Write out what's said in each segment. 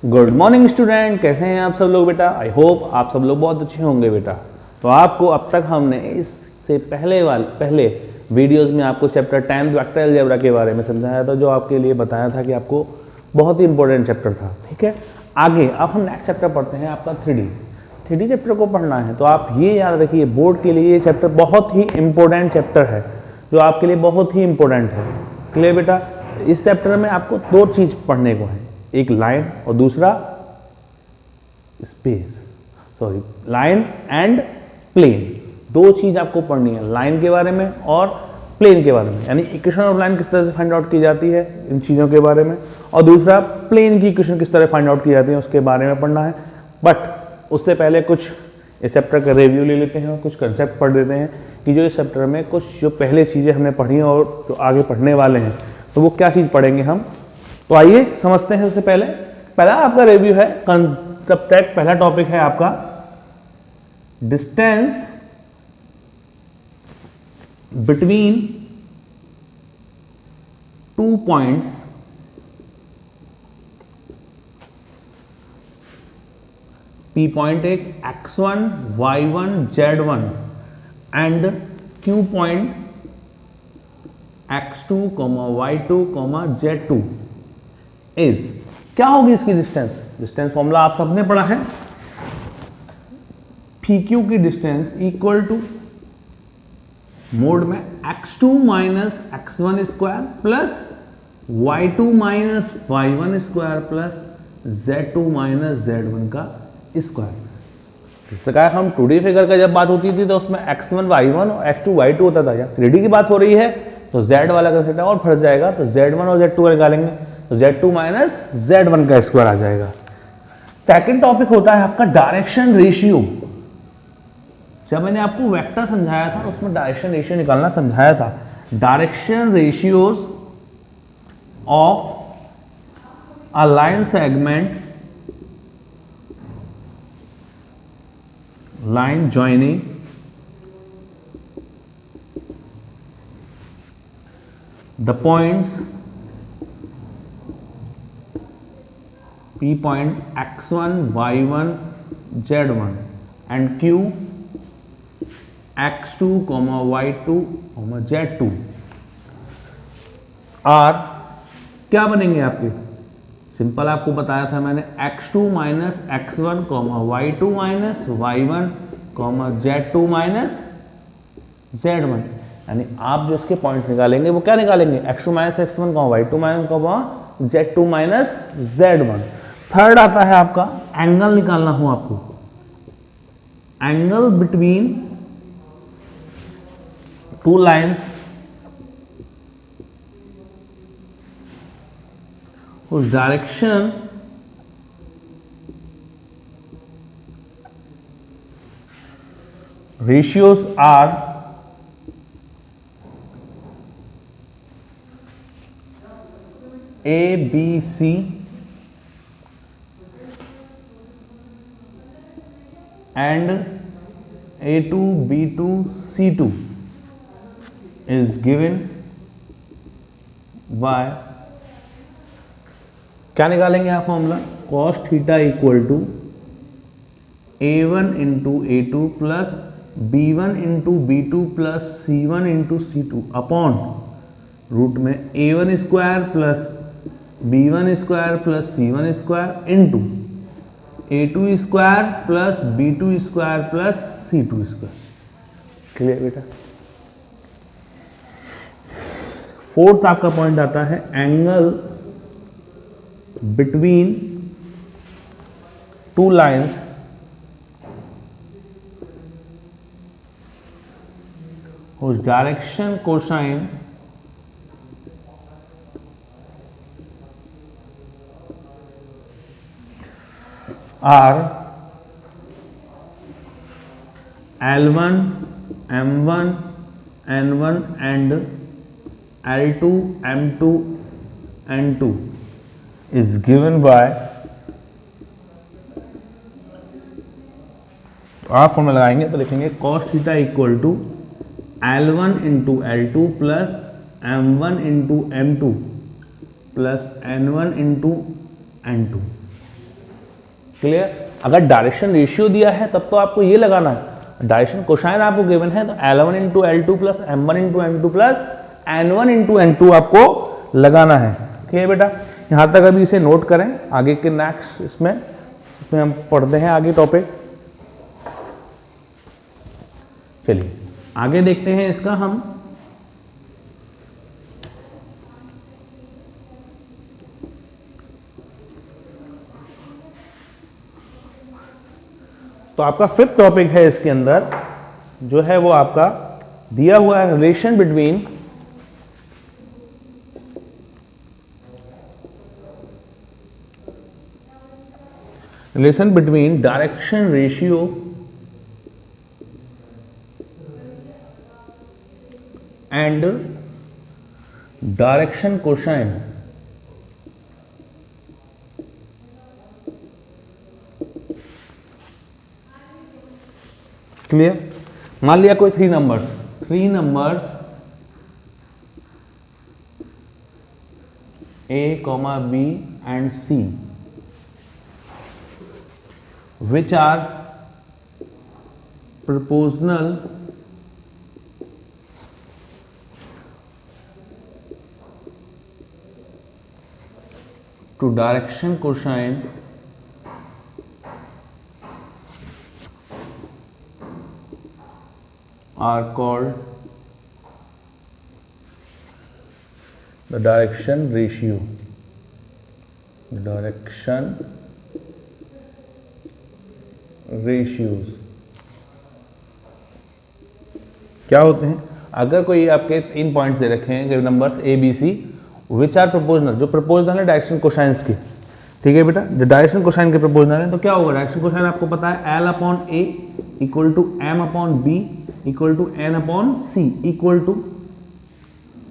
Good morning student, कैसे हैं आप सब लोग बेटा। आई होप आप सब लोग बहुत अच्छे होंगे बेटा। तो आपको अब तक हमने इससे पहले वीडियोस में आपको चैप्टर 10 वेक्टर अलजेब्रा के बारे में समझाया था, जो आपके लिए बताया था कि आपको बहुत ही इंपॉर्टेंट चैप्टर था। ठीक है, आगे अब हम नेक्स्ट चैप्टर पढ़ते हैं आपका 3D चैप्टर को पढ़ना है। तो आप ये याद रखिए, बोर्ड के लिए ये चैप्टर बहुत ही इंपॉर्टेंट चैप्टर है, जो आपके लिए बहुत ही इंपॉर्टेंट है। क्लियर बेटा। इस चैप्टर में आपको दो चीज पढ़ने को है, एक लाइन और दूसरा space, sorry line and plane. दो चीज आपको पढ़नी है, लाइन के बारे में और प्लेन के बारे में, यानी इक्वेशन ऑफ लाइन किस तरह से फाइंड आउट की जाती है इन चीज़ों के बारे में, और दूसरा प्लेन की इक्वेशन किस तरह फाइंड आउट की जाती है उसके बारे में पढ़ना है। बट उससे पहले कुछ इस चैप्टर का रिव्यू ले लेते हैं और कुछ कंसेप्ट पढ़ देते हैं कि जो इस चैप्टर में कुछ जो पहले चीज़ें हमने पढ़ी हैं और जो आगे पढ़ने वाले हैं, तो वो क्या चीज़ पढ़ेंगे हम। तो आइए समझते हैं। उससे पहला आपका रिव्यू है कंसेप्ट। पहला टॉपिक है आपका distance between 2 points P point एक x1, y1, z1 and Q point x2, y2, z2 is. क्या होगी इसकी डिस्टेंस फॉर्मूला आप सबने पढ़ा है। PQ की डिस्टेंस इक्वल टू मोड में x2 minus x1 square plus y2 minus y1 square plus z2 minus z1 का स्क्वायर। इस प्रकार हम 2D फिगर का जब बात होती थी तो उसमें x1 y1 और x2 y2 होता था। या 3D की बात हो रही है तो z वाला कंसेप्ट और फंस जाएगा, तो z1 और z2 निकालेंगे तो z2 माइनस z1 का स्क्वायर आ जाएगा। सेकंड टॉपिक होता है आपका डायरेक्शन रेशियो। जब मैंने आपको वेक्टर समझाया था उसमें डायरेक्शन रेशियो निकालना समझाया था। Direction ratios of a line segment, line joining the points P point x1, y1, z1 and Q x2, y2, z2 are क्या बनेंगे आपके। सिंपल आपको बताया था मैंने, x2 minus x1, y2 minus y1, z2 minus z1। यानी आप जो इसके पॉइंट निकालेंगे वो क्या निकालेंगे, x2 minus x1, y2 minus z2 minus z1। Third आता है आपका एंगल निकालना हो आपको, angle between two lines whose direction ratios are A, B, C and A2, B2, C2 is given by, क्या निकालेंगे आप formula, cos theta equal to A1 into A2 plus B1 into B2 plus C1 into C2 upon root में A1 square plus B1 square plus C1 square into A2 square plus B2 square plus C2 square. Clear बेटा। Fourth आपका point आता है angle between two lines whose direction cosine are L1, M1, N1 and L2, M2, N2 is given by, आप formula लगाएंगे तो लिखेंगे cos theta equal to L1 into L2 plus M1 into M2 plus N1 into N2। Clear. अगर direction ratio दिया है तब तो आपको ये लगाना है, डायरेक्शन कोसाइन आपको गिवन है तो L1 into L2 plus M1 into M2 plus N1 into N2 आपको लगाना है। ठीक है बेटा, यहाँ तक अभी इसे नोट करें, आगे के नेक्स्ट इसमें हम पढ़ते हैं आगे टॉपिक। चलिए आगे देखते हैं इसका हम। तो आपका फिफ्थ टॉपिक है इसके अंदर जो है वो आपका दिया हुआ है relation between direction ratio and direction cosine. Clear. मान लिया कोई three numbers A, B and C which are proportional to direction cosine are called the direction ratio. Direction ratios क्या होते हैं? अगर कोई आपके तीन पॉइंट्स दे रखे हैं numbers A, B, C which are proportional, जो प्रोपोर्शनल है डायरेक्शन कोसाइंस की। ठीक है बेटा, जो डायरेक्शन कोसाइन के प्रोपोर्शनल है तो क्या होगा, डायरेक्शन कोसाइन आपको पता है L upon A equal to M upon B equal to N upon C equal to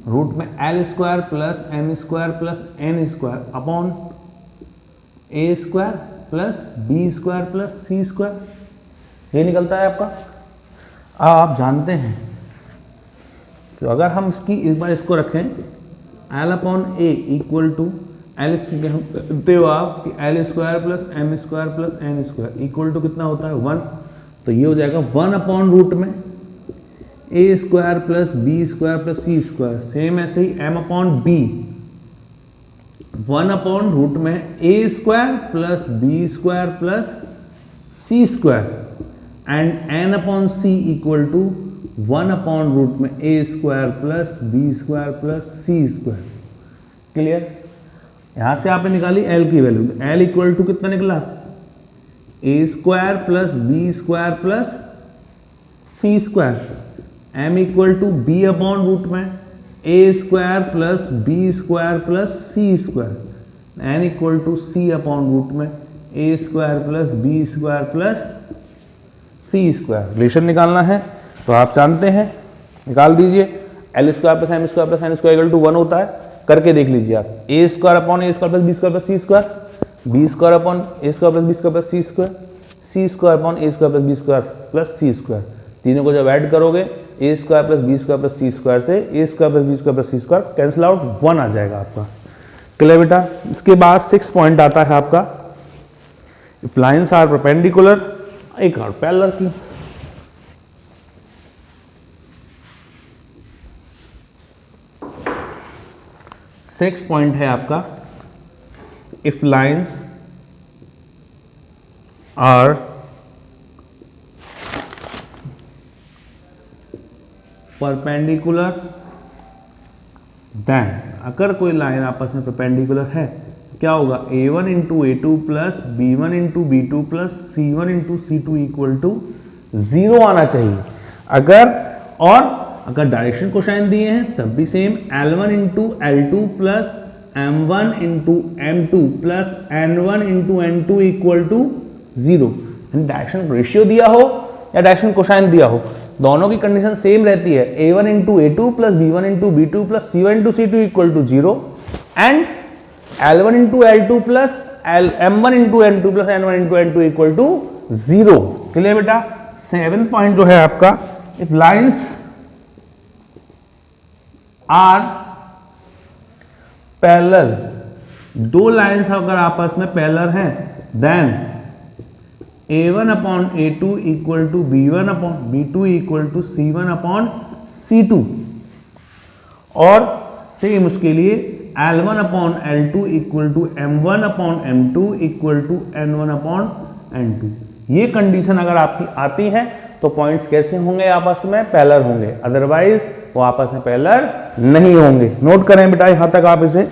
root में L square plus M square plus N square upon A square plus B square plus C square, ये निकलता है आपका। आप जानते हैं तो अगर हम इस बार इसको रखें L upon A equal to L कहते हो आप कि L square plus M square plus N square equal to कितना होता है 1, तो ये हो जाएगा 1 अपॉन रूट में A square plus B square plus C square. Same ऐसे ही M upon B 1 upon root में A square plus B square plus C square and N upon C equal to 1 upon root में A square plus B square plus C square. Clear. यहां से आपने निकाली L की value, L equal to कितना निकला A square plus B square plus C square, M equal to B upon root में A square plus B square plus C square, N equal to C upon root में A square plus B square plus C square. Relation निकालना है तो आप जानते हैं, निकाल दीजिए। L square plus M square plus N square equal to 1 होता है, करके देख लीजिए आप। A square upon A square plus B square plus C square, B square upon A square plus B square plus C square, C square upon A square plus B square plus C square. तीनों को जब add करोगे A square plus B square plus C square से A square plus B square plus C square cancel out 1 आ जाएगा आपका। Clear बेटा। इसके बाद 6 पॉइंट आता है आपका इफ लाइन्स आर परपेंडिकुलर, एक और पैरेलल की। सिक्स पॉइंट है आपका if lines are perpendicular then, अगर कोई लाइन आपस में परपेंडिकुलर है क्या होगा A1 into A2 plus B1 into B2 plus C1 into C2 equal to 0 आना चाहिए। अगर डायरेक्शन कोसाइन दिए हैं तब भी same L1 into L2 plus M1 into M2 plus N1 into N2 equal to 0। Direction ratio दिया हो या डायरेक्शन कोसाइन दिया हो, दोनों की कंडीशन सेम रहती है। A1 into A2 plus B1 into B2 plus C1 into C2 equal to 0 and L1 into L2 plus M1 into N2 plus N1 into N2 equal to 0। Clear बेटा। 7 point जो है आपका if lines are parallel, दो lines अगर आपस में parallel हैं then A1 upon A2 equal to B1 upon B2 equal to C1 upon C2, और सेम उसके लिए L1 upon L2 equal to M1 upon M2 equal to N1 upon N2। ये condition अगर आपकी आती है तो पॉइंट्स कैसे होंगे, आपस में पैरेलल होंगे, अदरवाइज वो आपस में पैरेलल नहीं होंगे। नोट करें बेटा यहां तक आप इसे।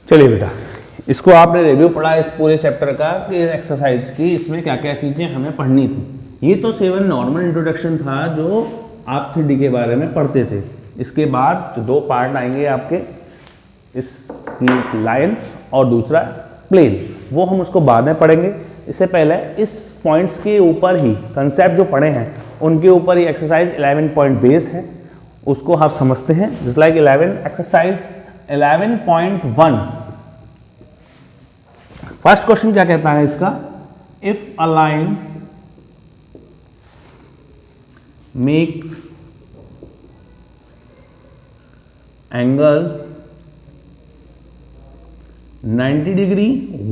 चलिए बेटा, इसको आपने रिव्यू पढ़ा इस पूरे चैप्टर का कि एक्सरसाइज की इसमें क्या क्या चीज़ें हमें पढ़नी थी। ये तो 7 नॉर्मल इंट्रोडक्शन था जो आप 3D के बारे में पढ़ते थे। इसके बाद जो 2 पार्ट आएंगे आपके, इस लाइन और दूसरा प्लेन, वो हम उसको बाद में पढ़ेंगे। इससे पहले इस पॉइंट्स के ऊपर ही कंसेप्ट जो पढ़े हैं उनके ऊपर ही एक्सरसाइज 11 पॉइंट बेस है, उसको आप समझते हैं। Just like 11 exercise 11.1 first question क्या कहता है इसका, if a line make angle 90 degree,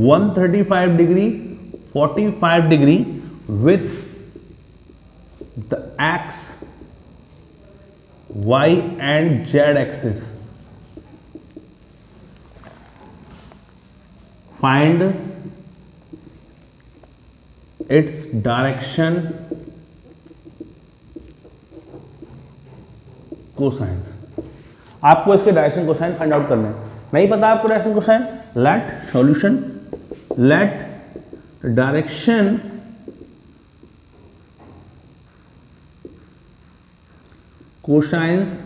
135 degree, 45 degree with the x, y and z axis, find its direction cosines. आपको इसके डायरेक्शन कोसाइन फाइंड आउट करना है। नहीं पता आपको direction cosine, let solution, let direction cosines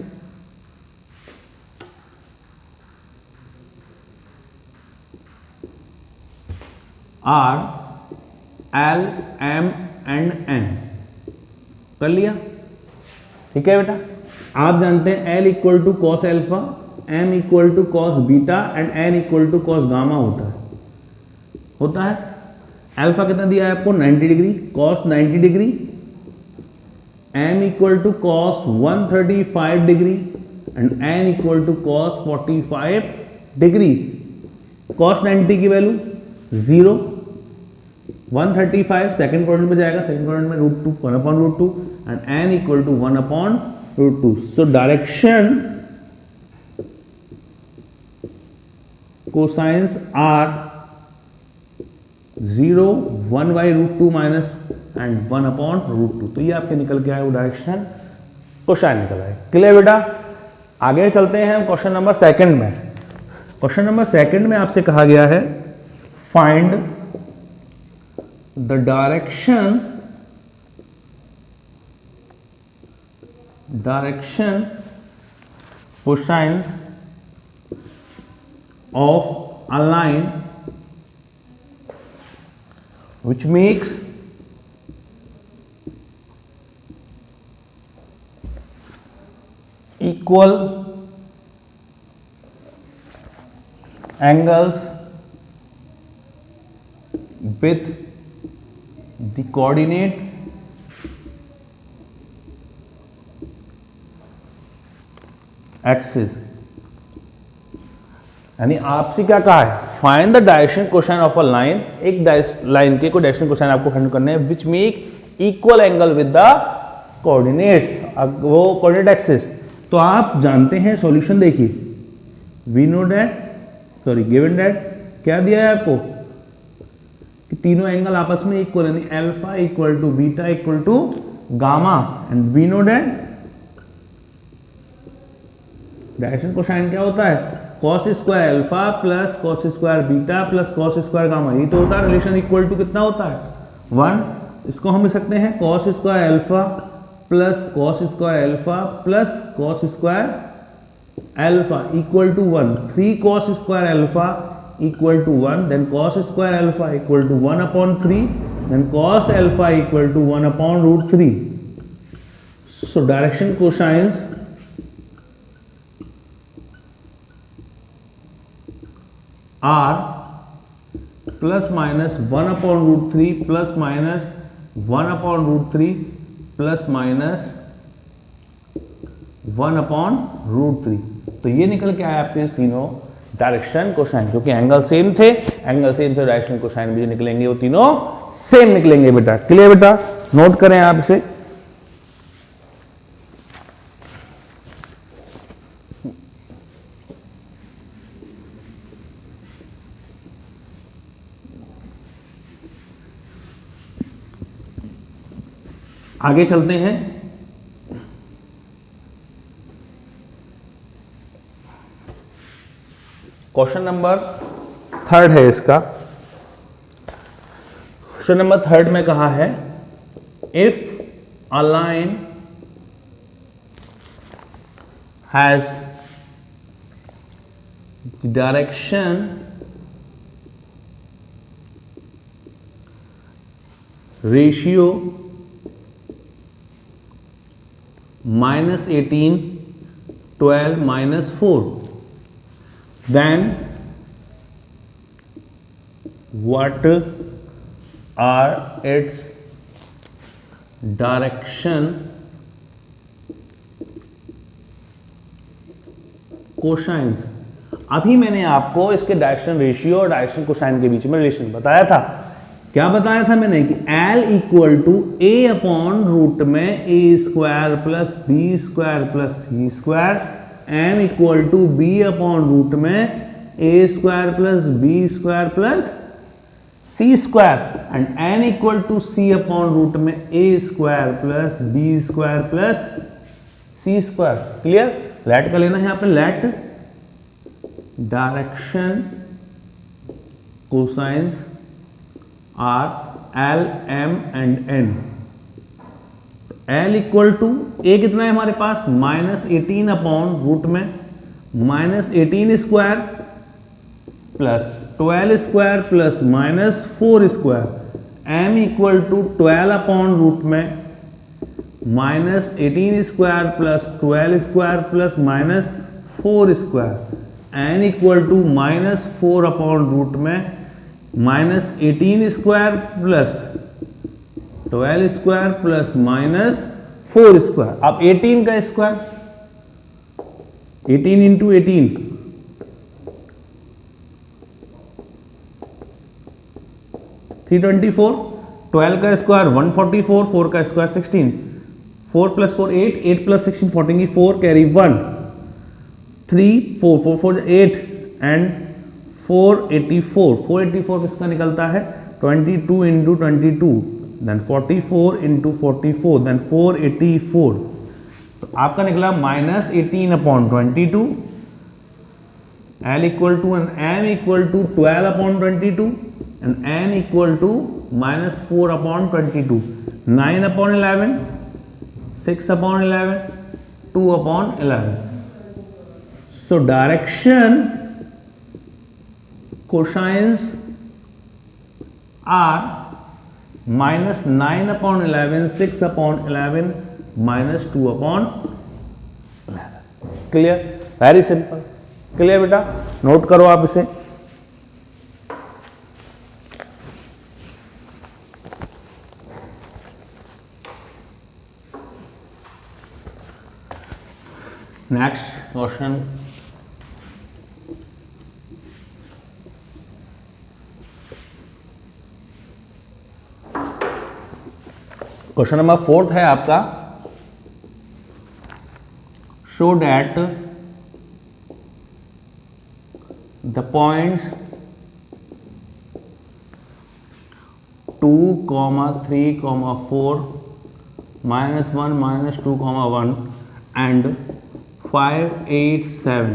are L M and N. कर लिया, ठीक है बेटा। आप जानते हैं L equal to cos alpha, M equal to cos beta and N equal to cos gamma होता है। अल्फा कितना दिया है आपको 90 degree, cos 90 degree, M equal to cos 135 degree and N equal to cos 45 degree. Cos 90 की value 0, 135 second quadrant में जाएगा, second quadrant में √2 1/√2 and N equal to 1/√2। So direction cosines are 0, 1/√2 minus and 1/√2। तो ये आपके निकल के आए वो डायरेक्शन कोसाइन निकल आए। क्लियर बेटा। आगे चलते हैं क्वेश्चन नंबर सेकंड में। क्वेश्चन नंबर सेकंड में आपसे कहा गया है find the direction cosines of a line which makes equal angles with the coordinate axis। यानी आपसे क्या कहा है, find the direction cosine of a line. एक लाइन के को डायरेक्शन कोसाइन आपको फाइंड करने हैं which make equal angle with the coordinate, वो कोऑर्डिनेट एक्सिस। तो आप जानते हैं सॉल्यूशन देखिए, we know that, sorry given that, क्या दिया है आपको कि तीनों एंगल आपस में इक्वल, यानी alpha equal to beta equal to gamma and we know that direction cosine क्या होता है, cos square alpha plus cos square beta plus cos square gamma. ये तो होता है रिलेशन इक्वल टू कितना होता है 1। इसको हम लिख सकते हैं cos square alpha plus cos square alpha plus cos square alpha equal to 1। 3 cos square alpha equal to 1, then cos square alpha equal to 1/3 then cos alpha equal to 1 upon root 3. So direction cosines are plus minus 1 upon root 3 plus minus 1 upon root 3 plus minus 1 upon root 3. तो ये निकल के आया आपके तीनों direction cosine, क्योंकि angle same थे, direction cosine भी निकलेंगे, वो तीनों सेम निकलेंगे बेटा. क्लियर बेटा, नोट करें आप इसे. आगे चलते हैं. क्वेश्चन नंबर 3 है इसका. क्वेश्चन नंबर 3 में कहा है if a line has direction ratio -18, 12, -4, then what are its direction cosines. अभी मैंने आपको इसके डायरेक्शन रेशियो और डायरेक्शन कोसाइन के बीच में रिलेशन बताया था. क्या बताया था मैंने कि L equal to A upon root में A square plus B square plus C square, m equal to B upon root में A square plus B square plus C square, and n equal to C upon root में A square plus B square plus C square. Clear. Let का लेना है यहाँ पे, let direction cosines are L, M and N. L equal to A कितना है हमारे पास -18 अपॉन रूट में -18 square plus 12 square plus -4 square, m equal to 12 upon root में -18 square plus 12 square plus -4 square, n equal to -4 upon root में -18 square plus 12 square plus -4 square. अब 18 का square, 18 into 18 324, 12 का स्क्वायर 144, 4 का स्क्वायर 16, 4 प्लस 4 8, 8 प्लस 16 14 की 4 carry 1, 3 4 4 4 8 and 484. 484 किसका निकलता है 22 इंटू 22, देन 44 इंटू 44, देन 484. तो आपका निकला -18 upon 22, L equal to and M equal to 12 upon 22 and N equal to -4 upon 22, 9 upon 11, 6 upon 11, 2 upon 11. So direction cosines are -9 upon 11, 6 upon 11, -2 upon 11. Clear. Very simple. Clear बेटा, note करो आप इसे. Next question. Question number 4 है आपका. Show that the points 2, 3, 4, -1, -2, 1 and 5, 8, 7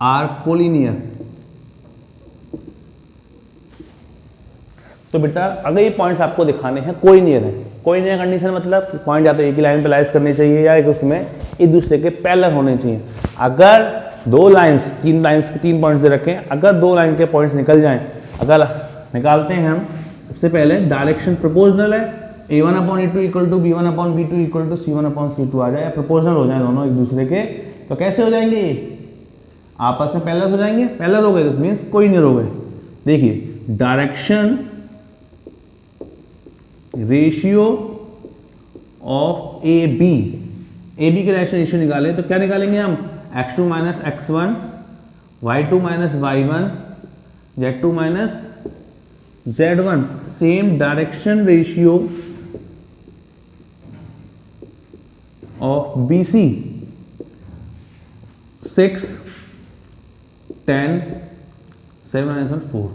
are collinear. तो बेटा अगर ये पॉइंट्स आपको दिखाने हैं कोलिनियर है, कोलिनियर कंडीशन मतलब पॉइंट या तो एक ही लाइन पे लाइज करनी चाहिए या एक उसमें एक दूसरे के पैरेलल होने चाहिए. अगर दो लाइंस, तीन पॉइंट्स दे रखें, अगर दो लाइन के पॉइंट्स निकल जाएं, अगर निकालते हैं हम सबसे पहले डायरेक्शन प्रोपोर्शनल है, a1/a2 equal to b1/b2 equal to c1/c2 आ जाए, प्रोपोर्शनल हो जाए दोनों एक दूसरे के, तो कैसे हो जाएंगे, आपस में पैरेलल हो जाएंगे। पैरेलल हो गए तो मीन्स कोई नहीं हो गए। देखिए direction ratio of A B के डायरेक्शन रेशियो निकाले तो क्या निकालेंगे हम, x2 minus x1, y2 minus y1, z2 minus z1। Same direction ratio of BC 6, 10, 7 minus 1 4,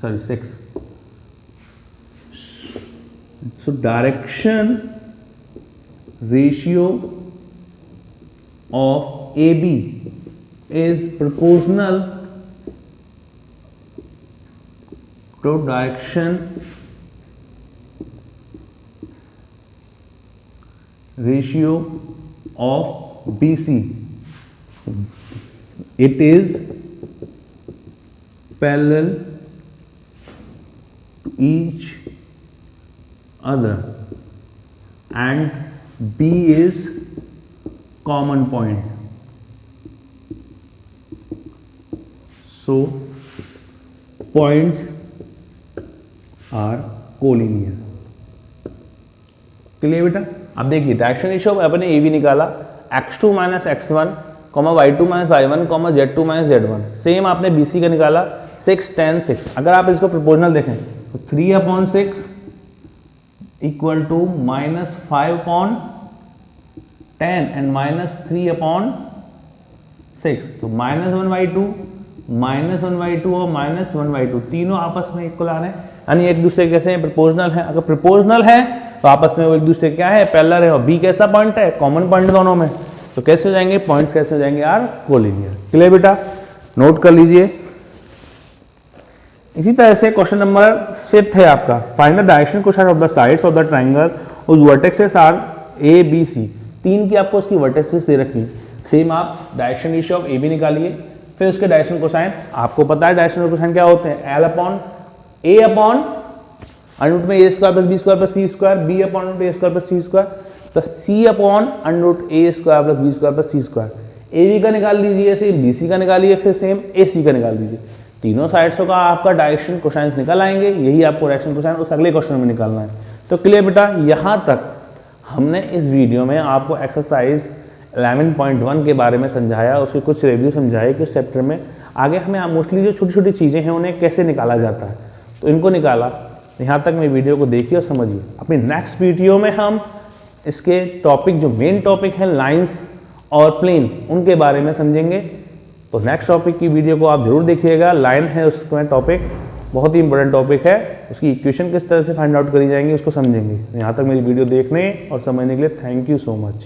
sorry 6. So direction ratio of AB is proportional to direction ratio of BC. It is parallel to each other and B is common point. So points are collinear. Clear बेटा। अब देखिए direction ratio अपने A B निकाला, x2 minus x1, y2 minus y1, z2 minus z1। Same आपने BC का निकाला 6, 10, 6। अगर आप इसको प्रोपोर्शनल देखें तो 3/6 इक्वल टू -5/10 एंड -3/6। तो -1/2, -1/2 और -1/2 तीनों आपस में इक्वल आ रहे हैं, यानी एक दूसरे कैसे हैं, प्रोपोर्शनल है। अगर प्रोपोर्शनल है तो आपस में वो एक दूसरे क्या है, पैरेलल है। और बी कैसा पॉइंट है, कॉमन पॉइंट दोनों में, तो कैसे हो जाएंगे पॉइंट्स, कैसे हो जाएंगे यार, कोलिनियर। क्लियर बेटा, नोट कर लीजिए। इसी तरह से क्वेश्चन नंबर 5 है आपका, find the direction cosine of the sides of the triangle whose vertices are A B C. 3 की आपको उसकी वर्टेक्सेस दे रखी। सेम आप direction ratio of A B निकालिए, फिर उसके डायरेक्शन कोसाइन। आपको पता है डायरेक्शन कोसाइन क्या होते हैं, L upon A upon √a² + b² + c², b upon √a² + c² plus c upon √a² + b² + c²। A B का निकाल लीजिए, सेम बी सी का निकालिए, फिर सेम ए सी का निकाल दीजिए। तीनों साइड्सों का आपका डायरेक्शन कोसाइंस निकल आएंगे। यही आपको डायरेक्शन कोसाइन उस अगले क्वेश्चन में निकालना है। तो क्लियर बेटा, यहाँ तक हमने इस वीडियो में आपको एक्सरसाइज 11.1 के बारे में समझाया, उसके कुछ रिव्यू समझाए कि उस चैप्टर में आगे हमें मोस्टली जो छोटी छोटी चीज़ें हैं उन्हें कैसे निकाला जाता है, तो इनको निकाला। यहाँ तक मैं वीडियो को देखिए और समझिए। अपनी नेक्स्ट वीडियो में हम इसके टॉपिक, जो मेन टॉपिक है लाइंस और प्लेन, उनके बारे में समझेंगे। तो नेक्स्ट टॉपिक की वीडियो को आप जरूर देखिएगा। लाइन है उसमें टॉपिक, बहुत ही इंपॉर्टेंट टॉपिक है। उसकी इक्वेशन किस तरह से फाइंड आउट करी जाएंगी उसको समझेंगे। यहाँ तक मेरी वीडियो देखने और समझने के लिए थैंक यू सो मच।